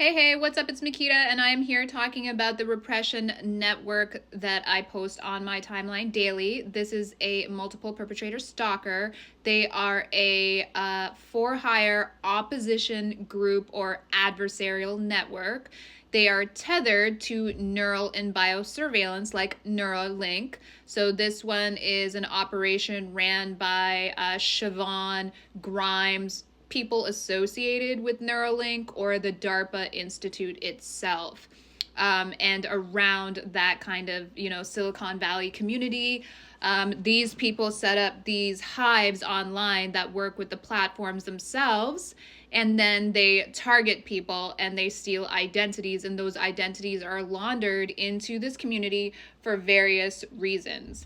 Hey, what's up? It's Makita, and I'm here talking about the repression network that I post on my timeline daily. This is a multiple perpetrator stalker. They are a for-hire opposition group or adversarial network. They are tethered to neural and biosurveillance like Neuralink. So this one is an operation ran by Siobhan Grimes, people associated with Neuralink, or the DARPA Institute itself. And around that kind of, Silicon Valley community, these people set up these hives online that work with the platforms themselves, and then they target people and they steal identities, and those identities are laundered into this community for various reasons.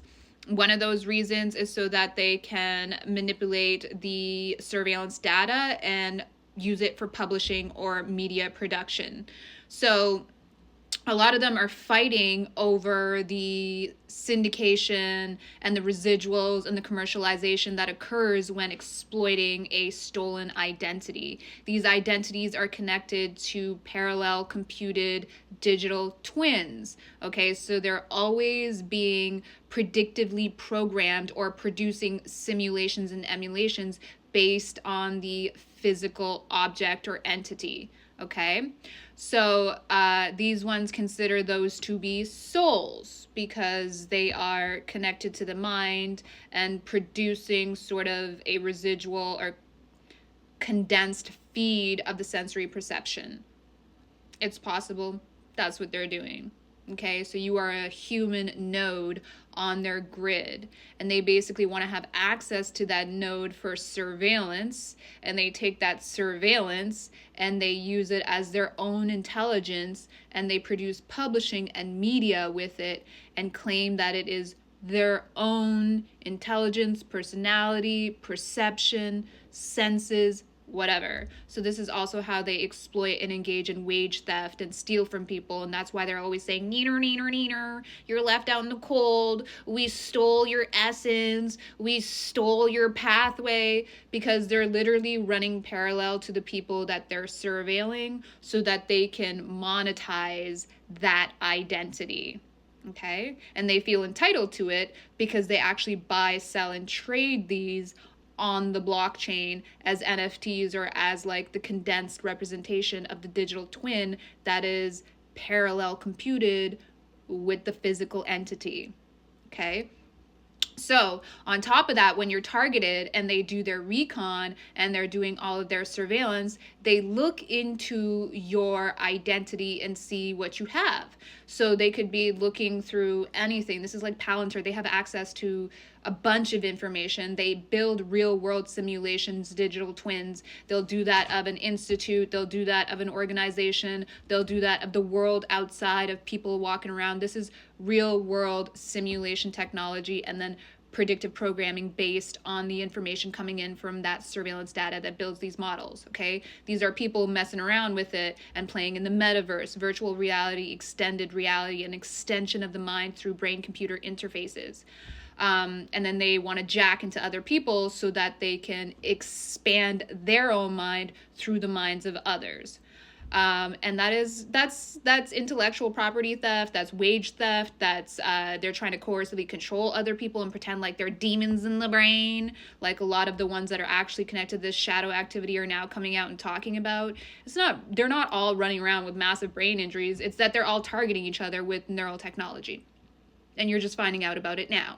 One of those reasons is so that they can manipulate the surveillance data and use it for publishing or media production. So a lot of them are fighting over the syndication and the residuals and the commercialization that occurs when exploiting a stolen identity. These identities are connected to parallel computed digital twins. Okay, so they're always being predictively programmed or producing simulations and emulations based on the physical object or entity. Okay, so these ones consider those to be souls because they are connected to the mind and producing sort of a residual or condensed feed of the sensory perception. It's possible that's what they're doing. Okay, so you are a human node on their grid, and they basically want to have access to that node for surveillance, and they take that surveillance and they use it as their own intelligence, and they produce publishing and media with it and claim that it is their own intelligence, personality, perception, senses, whatever. So this is also how they exploit and engage in wage theft and steal from people, and that's why they're always saying, neener, neener, neener, you're left out in the cold, we stole your essence, we stole your pathway, because they're literally running parallel to the people that they're surveilling so that they can monetize that identity. Okay? And they feel entitled to it because they actually buy, sell, and trade these on the blockchain as NFTs or as like the condensed representation of the digital twin that is parallel computed with the physical entity. Okay? So on top of that, when you're targeted and they do their recon and they're doing all of their surveillance, they look into your identity and see what you have. So they could be looking through anything. This is like Palantir. They have access to a bunch of information. They build real world simulations, digital twins. They'll do that of an institute. They'll do that of an organization. They'll do that of the world outside, of people walking around. This is real world simulation technology, and then predictive programming based on the information coming in from that surveillance data that builds these models. Okay, these are people messing around with it and playing in the metaverse, virtual reality, extended reality, an extension of the mind through brain computer interfaces. And then they want to jack into other people so that they can expand their own mind through the minds of others. And that's intellectual property theft, that's wage theft, that's they're trying to coercively control other people and pretend like they're demons in the brain, like a lot of the ones that are actually connected to this shadow activity are now coming out and talking about. They're not all running around with massive brain injuries, it's that they're all targeting each other with neural technology. And you're just finding out about it now.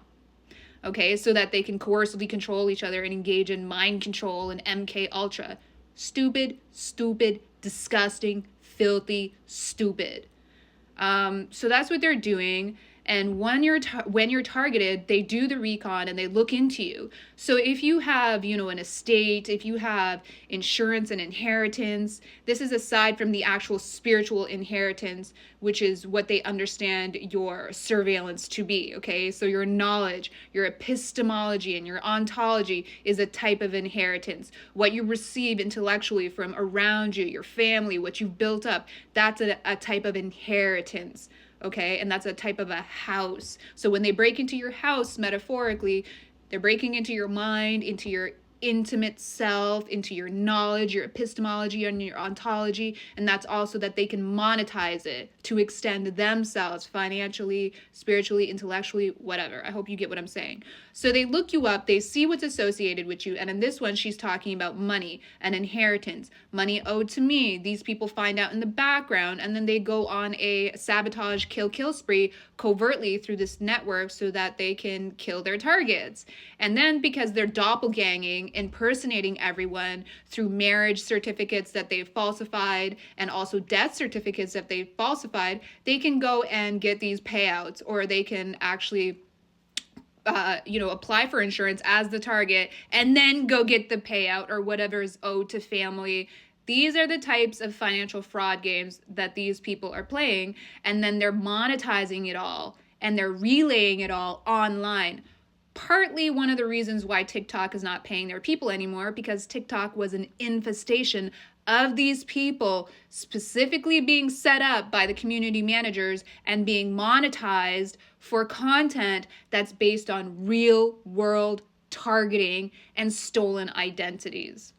Okay, so that they can coercively control each other and engage in mind control and MK Ultra. Stupid, disgusting, filthy, stupid. So that's what they're doing. And when you're targeted, they do the recon and they look into you. So if you have, an estate, if you have insurance and inheritance, this is aside from the actual spiritual inheritance, which is what they understand your surveillance to be, okay? So your knowledge, your epistemology, and your ontology is a type of inheritance. What you receive intellectually from around you, your family, what you've built up, that's a type of inheritance. Okay, and that's a type of a house. So when they break into your house, metaphorically, they're breaking into your mind, into your intimate self, into your knowledge, your epistemology, and your ontology. And that's also that they can monetize it to extend themselves financially, spiritually, intellectually, whatever. I hope you get what I'm saying. So they look you up, they see what's associated with you. And in this one, she's talking about money and inheritance, money owed to me. These people find out in the background, and then they go on a sabotage, kill spree covertly through this network so that they can kill their targets. And then because they're doppelganging, impersonating everyone through marriage certificates that they've falsified and also death certificates that they've falsified, they can go and get these payouts, or they can actually apply for insurance as the target and then go get the payout or whatever is owed to family. These are the types of financial fraud games that these people are playing, and then they're monetizing it all and they're relaying it all online. Partly one of the reasons why TikTok is not paying their people anymore, because TikTok was an infestation of these people specifically being set up by the community managers and being monetized for content that's based on real world targeting and stolen identities.